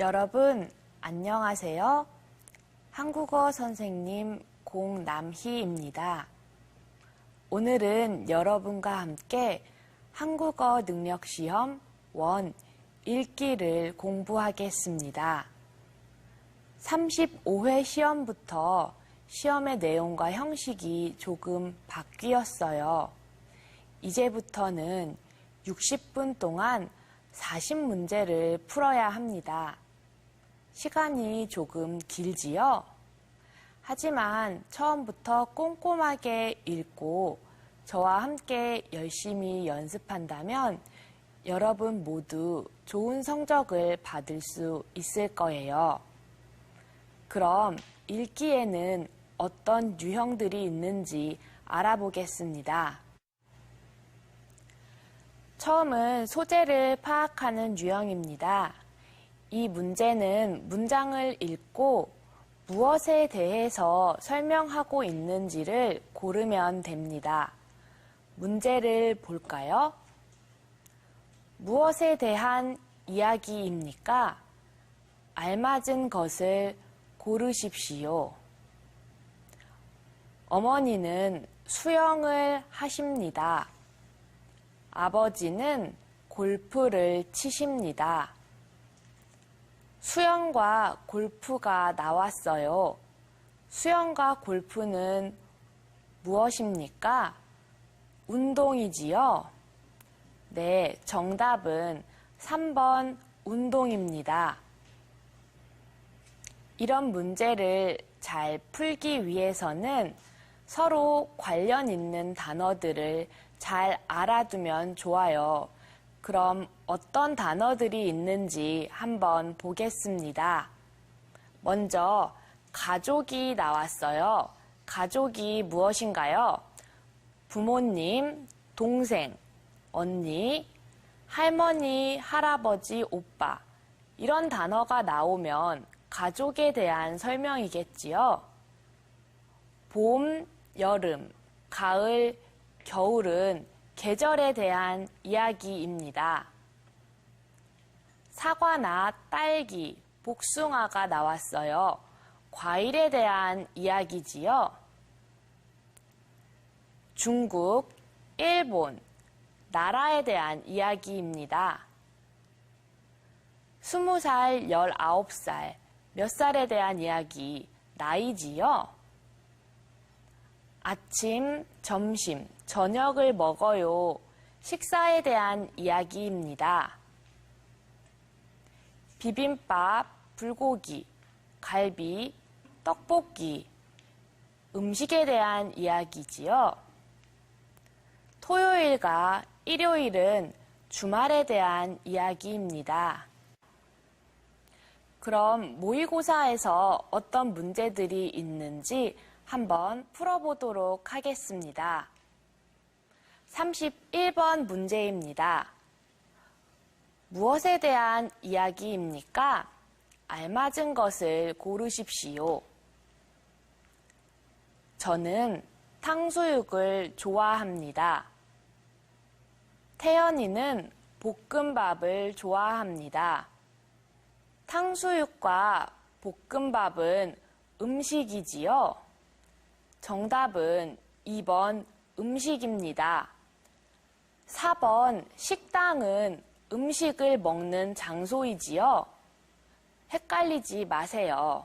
여러분, 안녕하세요. 한국어 선생님 공남희입니다. 오늘은 여러분과 함께 한국어 능력 시험 1 읽기를 공부하겠습니다. 35회 시험부터 시험의 내용과 형식이 조금 바뀌었어요. 이제부터는 60분 동안 40문제를 풀어야 합니다. 시간이 조금 길지요? 하지만 처음부터 꼼꼼하게 읽고 저와 함께 열심히 연습한다면 여러분 모두 좋은 성적을 받을 수 있을 거예요. 그럼 읽기에는 어떤 유형들이 있는지 알아보겠습니다. 처음은 소재를 파악하는 유형입니다. 이 문제는 문장을 읽고 무엇에 대해서 설명하고 있는지를 고르면 됩니다. 문제를 볼까요? 무엇에 대한 이야기입니까? 알맞은 것을 고르십시오. 어머니는 수영을 하십니다. 아버지는 골프를 치십니다. 수영과 골프가 나왔어요. 수영과 골프는 무엇입니까? 운동이지요? 네, 정답은 3번 운동입니다. 이런 문제를 잘 풀기 위해서는 서로 관련 있는 단어들을 잘 알아두면 좋아요. 그럼 어떤 단어들이 있는지 한번 보겠습니다. 먼저 가족이 나왔어요. 가족이 무엇인가요? 부모님, 동생, 언니, 할머니, 할아버지, 오빠 이런 단어가 나오면 가족에 대한 설명이겠지요. 봄, 여름, 가을, 겨울은 계절에 대한 이야기입니다. 사과나 딸기, 복숭아가 나왔어요. 과일에 대한 이야기지요. 중국, 일본, 나라에 대한 이야기입니다. 20살, 19살, 몇 살에 대한 이야기, 나이지요. 아침, 점심, 저녁을 먹어요. 식사에 대한 이야기입니다. 비빔밥, 불고기, 갈비, 떡볶이, 음식에 대한 이야기지요. 토요일과 일요일은 주말에 대한 이야기입니다. 그럼 모의고사에서 어떤 문제들이 있는지 한번 풀어보도록 하겠습니다. 31번 문제입니다. 무엇에 대한 이야기입니까? 알맞은 것을 고르십시오. 저는 탕수육을 좋아합니다. 태연이는 볶음밥을 좋아합니다. 탕수육과 볶음밥은 음식이지요? 정답은 2번 음식입니다. 4번 식당은 음식을 먹는 장소이지요? 헷갈리지 마세요.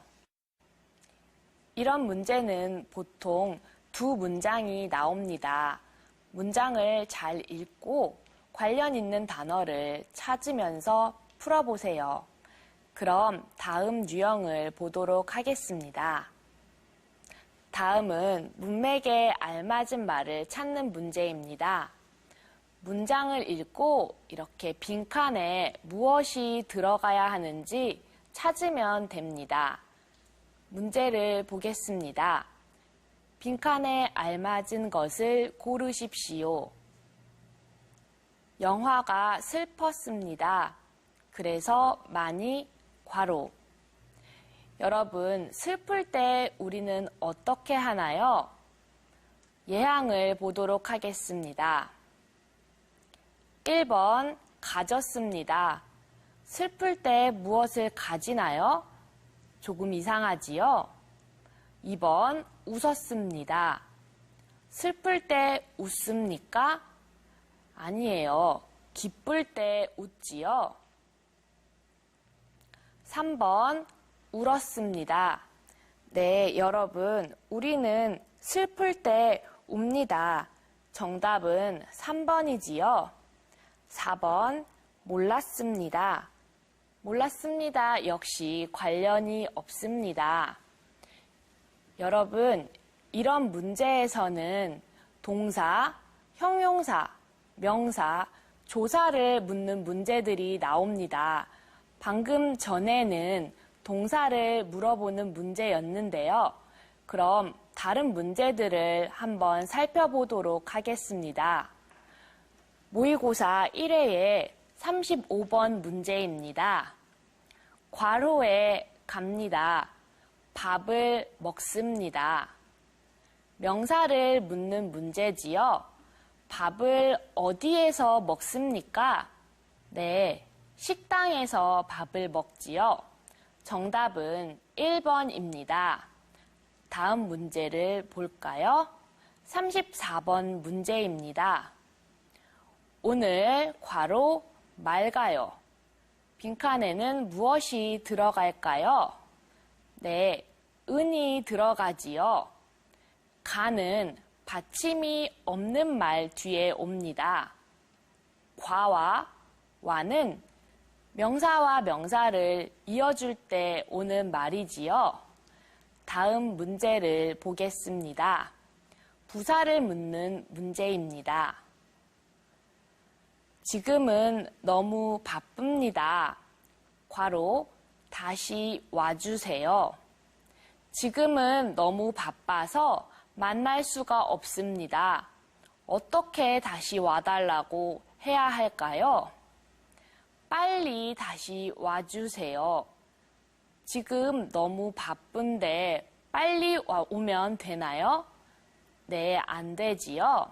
이런 문제는 보통 두 문장이 나옵니다. 문장을 잘 읽고 관련 있는 단어를 찾으면서 풀어보세요. 그럼 다음 유형을 보도록 하겠습니다. 다음은 문맥에 알맞은 말을 찾는 문제입니다. 문장을 읽고 이렇게 빈칸에 무엇이 들어가야 하는지 찾으면 됩니다. 문제를 보겠습니다. 빈칸에 알맞은 것을 고르십시오. 영화가 슬펐습니다. 그래서 많이 괄호. 여러분, 슬플 때 우리는 어떻게 하나요? 예항을 보도록 하겠습니다. 1번 가졌습니다. 슬플 때 무엇을 가지나요? 조금 이상하지요? 2번, 웃었습니다. 슬플 때 웃습니까? 아니에요. 기쁠 때 웃지요. 3번, 울었습니다. 네, 여러분, 우리는 슬플 때 웁니다. 정답은 3번이지요. 4번, 몰랐습니다. 몰랐습니다. 역시 관련이 없습니다. 여러분, 이런 문제에서는 동사, 형용사, 명사, 조사를 묻는 문제들이 나옵니다. 방금 전에는 동사를 물어보는 문제였는데요. 그럼 다른 문제들을 한번 살펴보도록 하겠습니다. 모의고사 1회의 35번 문제입니다. 괄호에 갑니다. 밥을 먹습니다. 명사를 묻는 문제지요. 밥을 어디에서 먹습니까? 네, 식당에서 밥을 먹지요. 정답은 1번입니다. 다음 문제를 볼까요? 34번 문제입니다. 오늘 괄호 맑아요. 빈칸에는 무엇이 들어갈까요? 네, 은이 들어가지요. 가는 받침이 없는 말 뒤에 옵니다. 과와 와는 명사와 명사를 이어줄 때 오는 말이지요. 다음 문제를 보겠습니다. 부사를 묻는 문제입니다. 지금은 너무 바쁩니다. 괄호 다시 와주세요. 지금은 너무 바빠서 만날 수가 없습니다. 어떻게 다시 와달라고 해야 할까요? 빨리 다시 와주세요. 지금 너무 바쁜데 빨리 오면 되나요? 네, 안 되지요.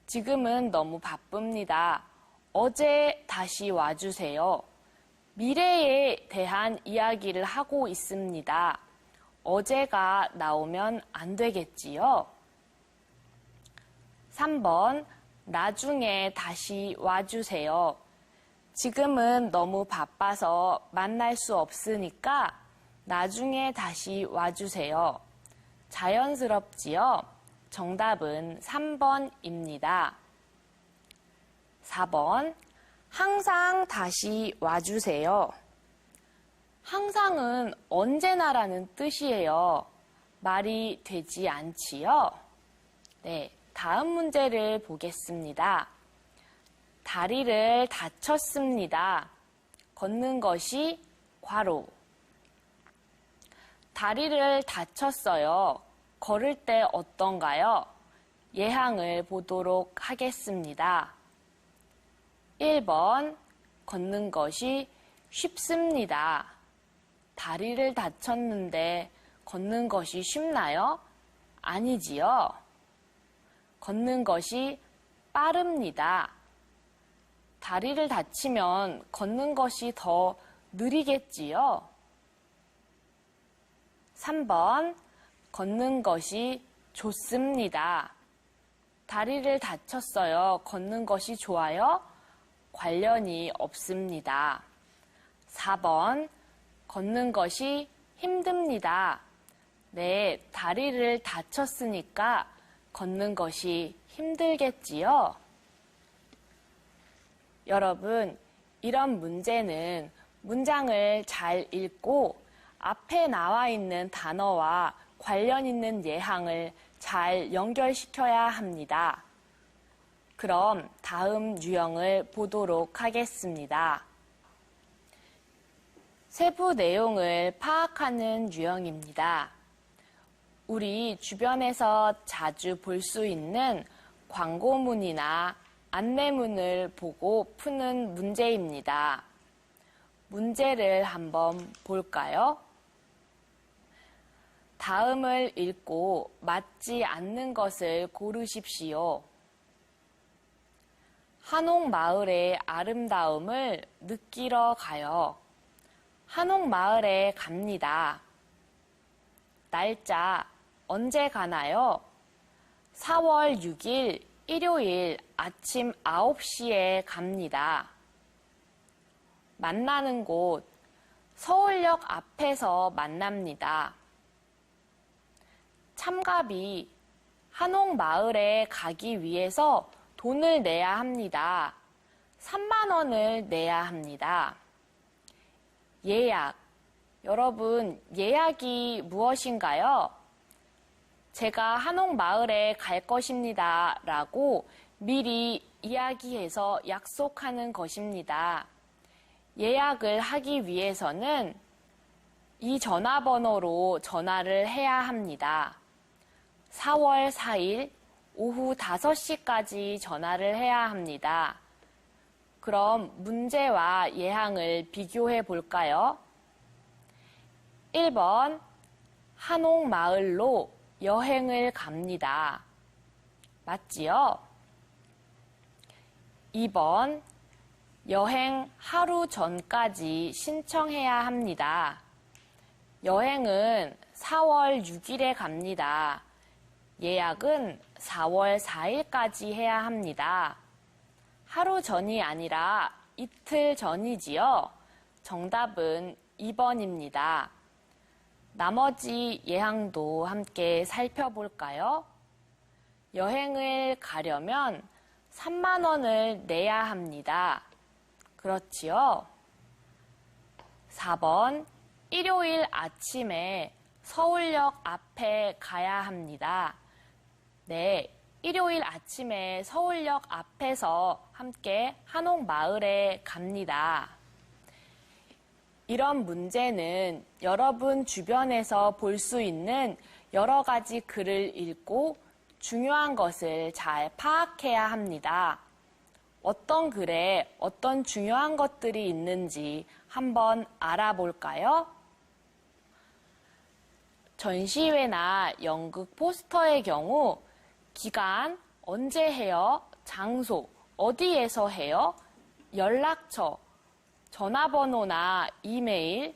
지금은 너무 바쁩니다. 어제 다시 와주세요. 미래에 대한 이야기를 하고 있습니다. 어제가 나오면 안 되겠지요? 3번, 나중에 다시 와주세요. 지금은 너무 바빠서 만날 수 없으니까 나중에 다시 와주세요. 자연스럽지요? 정답은 3번입니다. 4번, 항상 다시 와주세요. 항상은 언제나라는 뜻이에요. 말이 되지 않지요? 네, 다음 문제를 보겠습니다. 다리를 다쳤습니다. 걷는 것이 괄호. 다리를 다쳤어요. 걸을 때 어떤가요? 예항을 보도록 하겠습니다. 1번, 걷는 것이 쉽습니다. 다리를 다쳤는데 걷는 것이 쉽나요? 아니지요. 걷는 것이 빠릅니다. 다리를 다치면 걷는 것이 더 느리겠지요. 3번, 걷는 것이 좋습니다. 다리를 다쳤어요. 걷는 것이 좋아요? 관련이 없습니다. 4번, 걷는 것이 힘듭니다. 네, 다리를 다쳤으니까 걷는 것이 힘들겠지요? 여러분, 이런 문제는 문장을 잘 읽고 앞에 나와 있는 단어와 관련 있는 예항을 잘 연결시켜야 합니다. 그럼 다음 유형을 보도록 하겠습니다. 세부 내용을 파악하는 유형입니다. 우리 주변에서 자주 볼 수 있는 광고문이나 안내문을 보고 푸는 문제입니다. 문제를 한번 볼까요? 다음을 읽고 맞지 않는 것을 고르십시오. 한옥마을의 아름다움을 느끼러 가요. 한옥마을에 갑니다. 날짜 언제 가나요? 4월 6일 일요일 아침 9시에 갑니다. 만나는 곳 서울역 앞에서 만납니다. 참가비 한옥마을에 가기 위해서 돈을 내야 합니다. 3만 원을 내야 합니다. 예약 여러분, 예약이 무엇인가요? 제가 한옥마을에 갈 것입니다. 라고 미리 이야기해서 약속하는 것입니다. 예약을 하기 위해서는 이 전화번호로 전화를 해야 합니다. 4월 4일 오후 5시까지 전화를 해야 합니다. 그럼 문제와 예항을 비교해 볼까요? 1번, 한옥마을로 여행을 갑니다. 맞지요? 2번, 여행 하루 전까지 신청해야 합니다. 여행은 4월 6일에 갑니다. 예약은 4월 4일까지 해야 합니다. 하루 전이 아니라 이틀 전이지요? 정답은 2번입니다. 나머지 예항도 함께 살펴볼까요? 여행을 가려면 3만 원을 내야 합니다. 그렇지요? 4번, 일요일 아침에 서울역 앞에 가야 합니다. 네, 일요일 아침에 서울역 앞에서 함께 한옥마을에 갑니다. 이런 문제는 여러분 주변에서 볼 수 있는 여러 가지 글을 읽고 중요한 것을 잘 파악해야 합니다. 어떤 글에 어떤 중요한 것들이 있는지 한번 알아볼까요? 전시회나 연극 포스터의 경우 기간, 언제 해요? 장소, 어디에서 해요? 연락처, 전화번호나 이메일,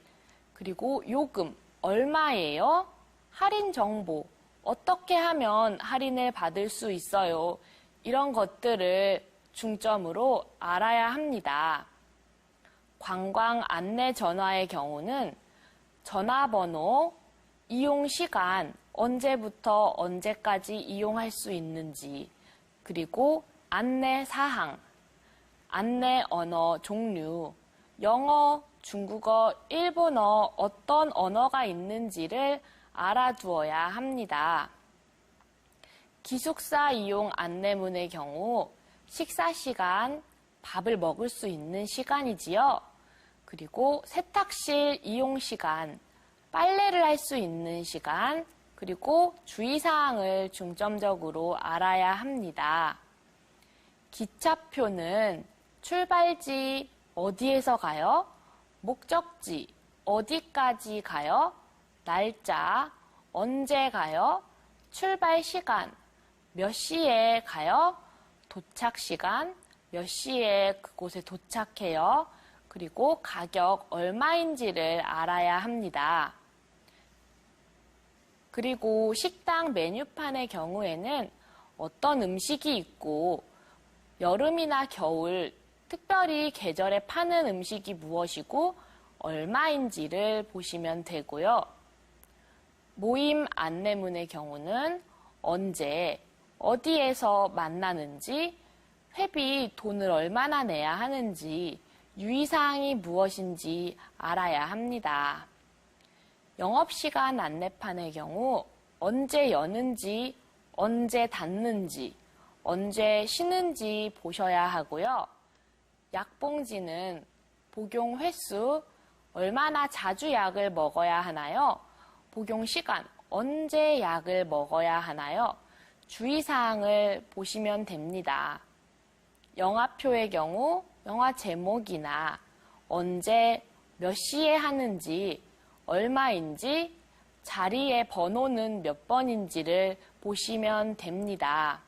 그리고 요금, 얼마예요? 할인 정보, 어떻게 하면 할인을 받을 수 있어요? 이런 것들을 중점으로 알아야 합니다. 관광 안내 전화의 경우는 전화번호, 이용 시간, 언제부터 언제까지 이용할 수 있는지, 그리고 안내 사항, 안내 언어 종류, 영어, 중국어, 일본어 어떤 언어가 있는지를 알아두어야 합니다. 기숙사 이용 안내문의 경우 식사 시간, 밥을 먹을 수 있는 시간이지요. 그리고 세탁실 이용 시간, 빨래를 할 수 있는 시간, 그리고 주의사항을 중점적으로 알아야 합니다. 기차표는 출발지 어디에서 가요? 목적지 어디까지 가요? 날짜 언제 가요? 출발 시간 몇 시에 가요? 도착 시간 몇 시에 그곳에 도착해요? 그리고 가격 얼마인지를 알아야 합니다. 그리고 식당 메뉴판의 경우에는 어떤 음식이 있고 여름이나 겨울 특별히 계절에 파는 음식이 무엇이고 얼마인지를 보시면 되고요. 모임 안내문의 경우는 언제, 어디에서 만나는지, 회비 돈을 얼마나 내야 하는지, 유의사항이 무엇인지 알아야 합니다. 영업시간 안내판의 경우 언제 여는지, 언제 닫는지, 언제 쉬는지 보셔야 하고요. 약봉지는 복용 횟수, 얼마나 자주 약을 먹어야 하나요? 복용 시간, 언제 약을 먹어야 하나요? 주의사항을 보시면 됩니다. 영화표의 경우 영화 제목이나 언제 몇 시에 하는지, 얼마인지, 자리의 번호는 몇 번인지를 보시면 됩니다.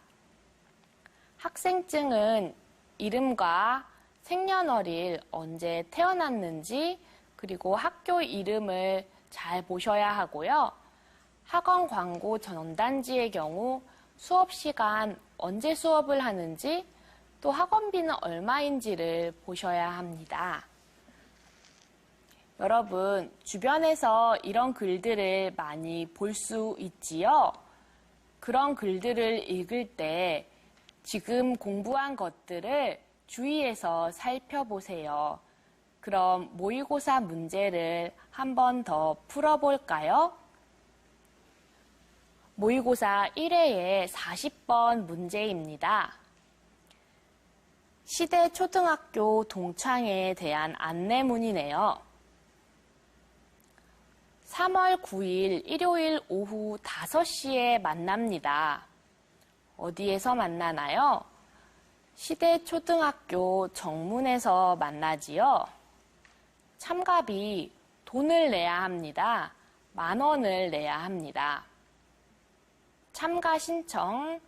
학생증은 이름과 생년월일, 언제 태어났는지, 그리고 학교 이름을 잘 보셔야 하고요. 학원 광고 전단지의 경우 수업 시간, 언제 수업을 하는지, 또 학원비는 얼마인지를 보셔야 합니다. 여러분, 주변에서 이런 글들을 많이 볼 수 있지요? 그런 글들을 읽을 때 지금 공부한 것들을 주의해서 살펴보세요. 그럼 모의고사 문제를 한 번 더 풀어볼까요? 모의고사 1회의 40번 문제입니다. 시대 초등학교 동창회에 대한 안내문이네요. 3월 9일 일요일 오후 5시에 만납니다. 어디에서 만나나요? 시대 초등학교 정문에서 만나지요. 참가비 돈을 내야 합니다. 10,000원을 내야 합니다. 참가 신청,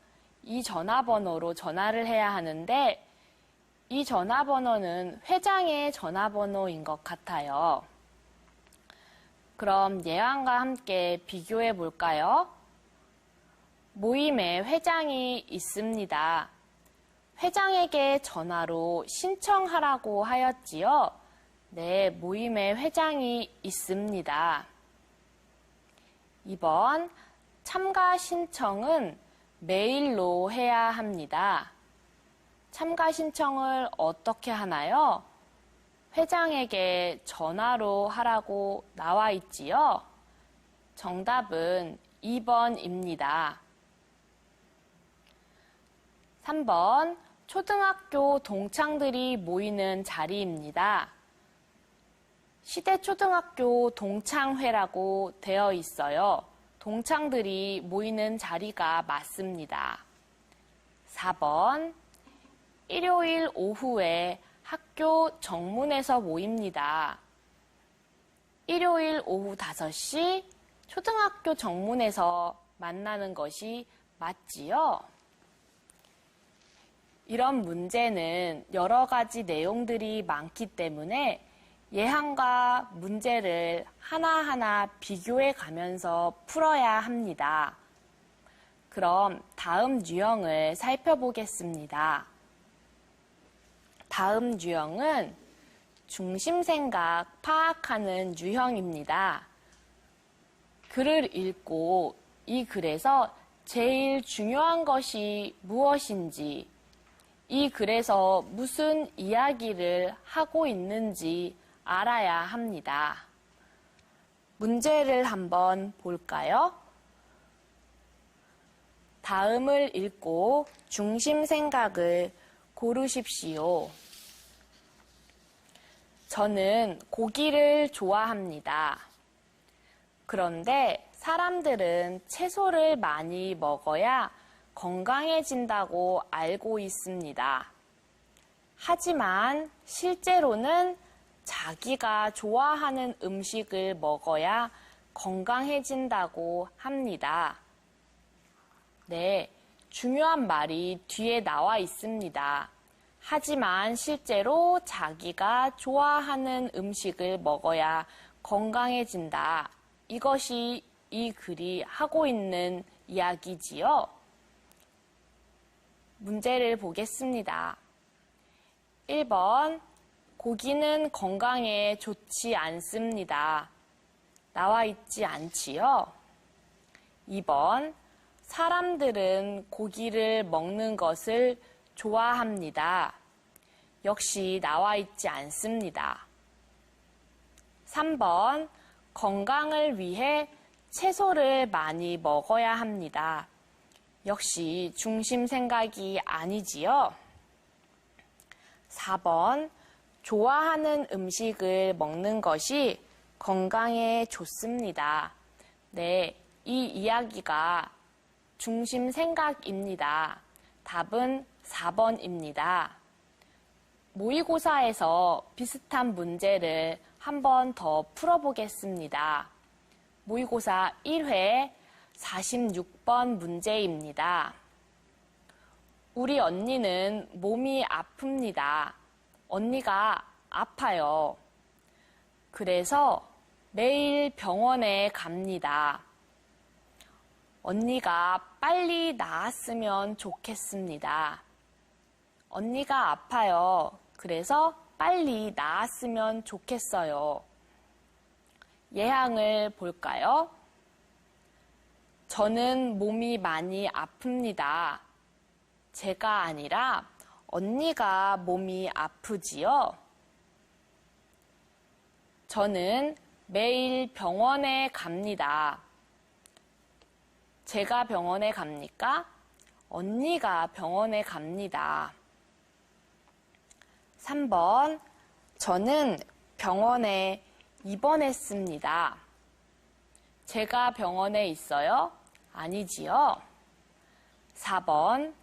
이 전화번호로 전화를 해야 하는데 이 전화번호는 회장의 전화번호인 것 같아요. 그럼 예왕과 함께 비교해 볼까요? 모임에 회장이 있습니다. 회장에게 전화로 신청하라고 하였지요? 네, 모임에 회장이 있습니다. 2번, 참가 신청은 메일로 해야 합니다. 참가 신청을 어떻게 하나요? 회장에게 전화로 하라고 나와 있지요? 정답은 2번입니다. 3번, 초등학교 동창들이 모이는 자리입니다. 시대초등학교 동창회라고 되어 있어요. 동창들이 모이는 자리가 맞습니다. 4번, 일요일 오후에 학교 정문에서 모입니다. 일요일 오후 5시 초등학교 정문에서 만나는 것이 맞지요? 이런 문제는 여러 가지 내용들이 많기 때문에 예항과 문제를 하나하나 비교해 가면서 풀어야 합니다. 그럼 다음 유형을 살펴보겠습니다. 다음 유형은 중심생각 파악하는 유형입니다. 글을 읽고 이 글에서 제일 중요한 것이 무엇인지, 이 글에서 무슨 이야기를 하고 있는지 알아야 합니다. 문제를 한번 볼까요? 다음을 읽고 중심 생각을 고르십시오. 저는 고기를 좋아합니다. 그런데 사람들은 채소를 많이 먹어야 건강해진다고 알고 있습니다. 하지만 실제로는 자기가 좋아하는 음식을 먹어야 건강해진다고 합니다. 네, 중요한 말이 뒤에 나와 있습니다. 하지만 실제로 자기가 좋아하는 음식을 먹어야 건강해진다. 이것이 이 글이 하고 있는 이야기지요. 문제를 보겠습니다. 1번, 고기는 건강에 좋지 않습니다. 나와 있지 않지요? 2번, 사람들은 고기를 먹는 것을 좋아합니다. 역시 나와 있지 않습니다. 3번, 건강을 위해 채소를 많이 먹어야 합니다. 역시 중심 생각이 아니지요? 4번, 좋아하는 음식을 먹는 것이 건강에 좋습니다. 네, 이 이야기가 중심 생각입니다. 답은 4번입니다. 모의고사에서 비슷한 문제를 한 번 더 풀어보겠습니다. 모의고사 1회 46번 문제입니다. 우리 언니는 몸이 아픕니다. 언니가 아파요. 그래서 매일 병원에 갑니다. 언니가 빨리 나았으면 좋겠습니다. 언니가 아파요. 그래서 빨리 나았으면 좋겠어요. 예항을 볼까요? 저는 몸이 많이 아픕니다. 제가 아니라 언니가 몸이 아프지요. 저는 매일 병원에 갑니다. 제가 병원에 갑니까? 언니가 병원에 갑니다. 3번, 저는 병원에 입원했습니다. 제가 병원에 있어요? 아니지요. 4번,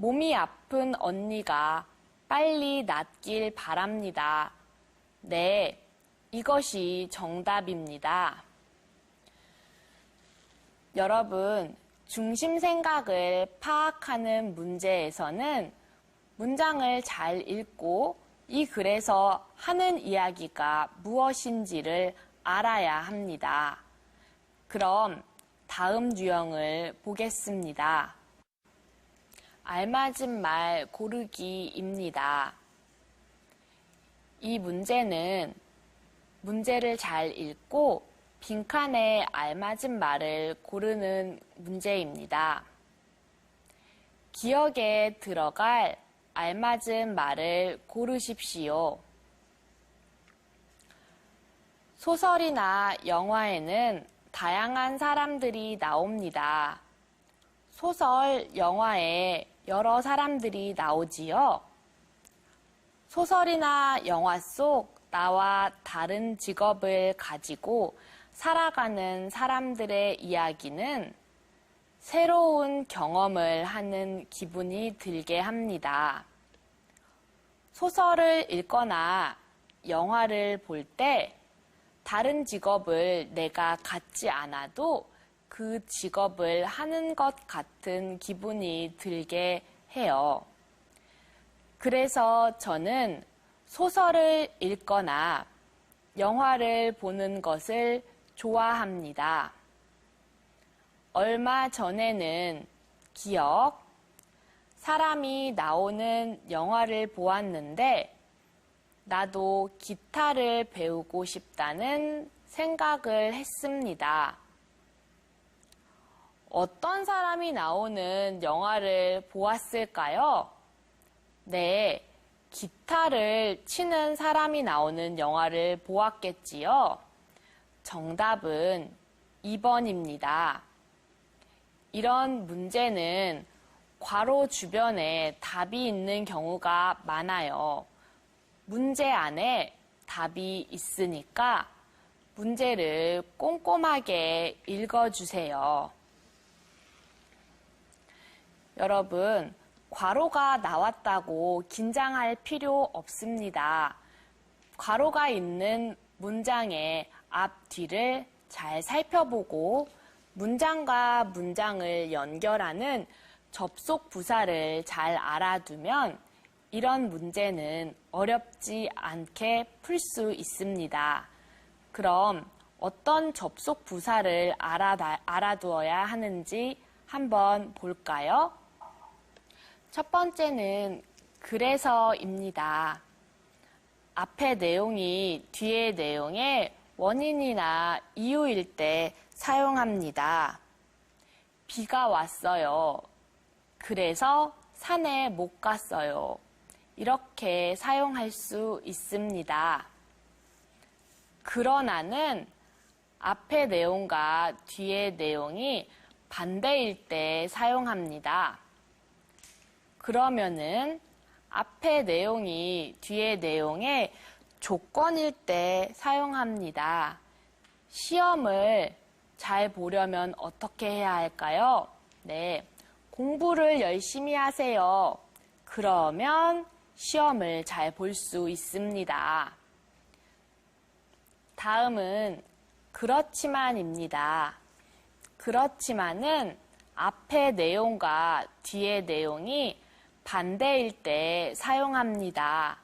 몸이 아픈 언니가 빨리 낫길 바랍니다. 네, 이것이 정답입니다. 여러분, 중심 생각을 파악하는 문제에서는 문장을 잘 읽고 이 글에서 하는 이야기가 무엇인지를 알아야 합니다. 그럼 다음 유형을 보겠습니다. 알맞은 말 고르기입니다. 이 문제는 문제를 잘 읽고 빈칸에 알맞은 말을 고르는 문제입니다. 기억에 들어갈 알맞은 말을 고르십시오. 소설이나 영화에는 다양한 사람들이 나옵니다. 소설, 영화에 여러 사람들이 나오지요. 소설이나 영화 속 나와 다른 직업을 가지고 살아가는 사람들의 이야기는 새로운 경험을 하는 기분이 들게 합니다. 소설을 읽거나 영화를 볼 때 다른 직업을 내가 갖지 않아도 그 직업을 하는 것 같은 기분이 들게 해요. 그래서 저는 소설을 읽거나 영화를 보는 것을 좋아합니다. 얼마 전에는 기억, 사람이 나오는 영화를 보았는데 나도 기타를 배우고 싶다는 생각을 했습니다. 어떤 사람이 나오는 영화를 보았을까요? 네, 기타를 치는 사람이 나오는 영화를 보았겠지요. 정답은 2번입니다. 이런 문제는 괄호 주변에 답이 있는 경우가 많아요. 문제 안에 답이 있으니까 문제를 꼼꼼하게 읽어주세요. 여러분, 괄호가 나왔다고 긴장할 필요 없습니다. 괄호가 있는 문장의 앞, 뒤를 잘 살펴보고 문장과 문장을 연결하는 접속 부사를 잘 알아두면 이런 문제는 어렵지 않게 풀 수 있습니다. 그럼 어떤 접속 부사를 알아두어야 하는지 한번 볼까요? 첫 번째는 그래서입니다. 앞의 내용이 뒤의 내용의 원인이나 이유일 때 사용합니다. 비가 왔어요. 그래서 산에 못 갔어요. 이렇게 사용할 수 있습니다. 그러나는 앞의 내용과 뒤의 내용이 반대일 때 사용합니다. 그러면은 앞의 내용이 뒤의 내용의 조건일 때 사용합니다. 시험을 잘 보려면 어떻게 해야 할까요? 네, 공부를 열심히 하세요. 그러면 시험을 잘 볼 수 있습니다. 다음은 그렇지만입니다. 그렇지만은 앞의 내용과 뒤의 내용이 반대일 때 사용합니다.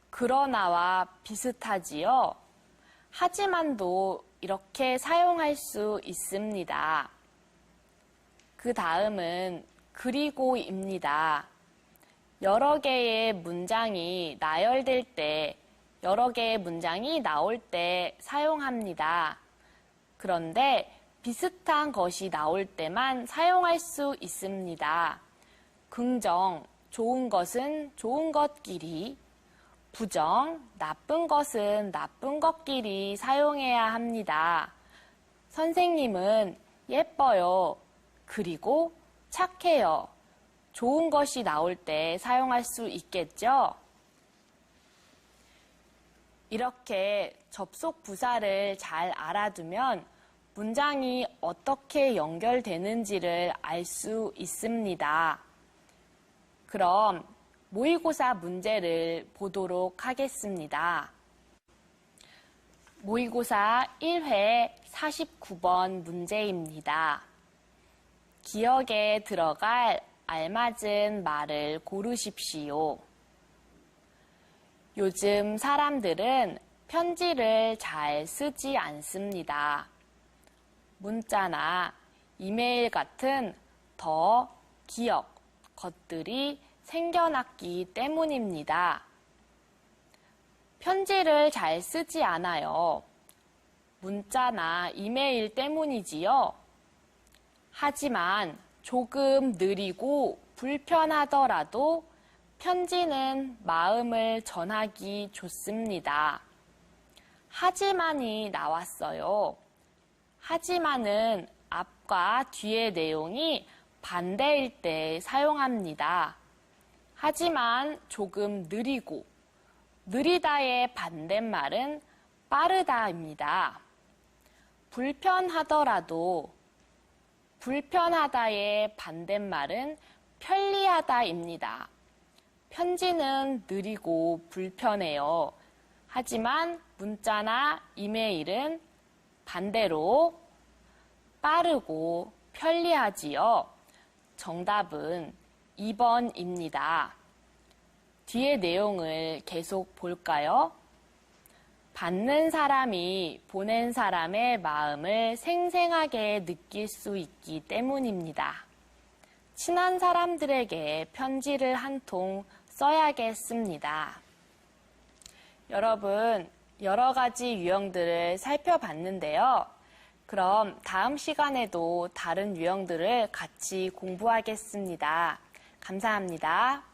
그러나와 비슷하지요? 하지만도 이렇게 사용할 수 있습니다. 그 다음은 그리고입니다. 여러 개의 문장이 나열될 때, 여러 개의 문장이 나올 때 사용합니다. 그런데 비슷한 것이 나올 때만 사용할 수 있습니다. 긍정, 좋은 것은 좋은 것끼리, 부정, 나쁜 것은 나쁜 것끼리 사용해야 합니다. 선생님은 예뻐요. 그리고 착해요. 좋은 것이 나올 때 사용할 수 있겠죠? 이렇게 접속 부사를 잘 알아두면 문장이 어떻게 연결되는지를 알 수 있습니다. 그럼 모의고사 문제를 보도록 하겠습니다. 모의고사 1회 49번 문제입니다. 기억에 들어갈 알맞은 말을 고르십시오. 요즘 사람들은 편지를 잘 쓰지 않습니다. 문자나 이메일 같은 더 기억 것들이 생겨났기 때문입니다. 편지를 잘 쓰지 않아요. 문자나 이메일 때문이지요. 하지만 조금 느리고 불편하더라도 편지는 마음을 전하기 좋습니다. 하지만이 나왔어요. 하지만은 앞과 뒤의 내용이 반대일 때 사용합니다. 하지만 조금 느리고, 느리다의 반대말은 빠르다입니다. 불편하더라도, 불편하다의 반대말은 편리하다입니다. 편지는 느리고 불편해요. 하지만 문자나 이메일은 반대로 빠르고 편리하지요. 정답은 2번입니다. 뒤의 내용을 계속 볼까요? 받는 사람이 보낸 사람의 마음을 생생하게 느낄 수 있기 때문입니다. 친한 사람들에게 편지를 한 통 써야겠습니다. 여러분, 여러 가지 유형들을 살펴봤는데요. 그럼 다음 시간에도 다른 유형들을 같이 공부하겠습니다. 감사합니다.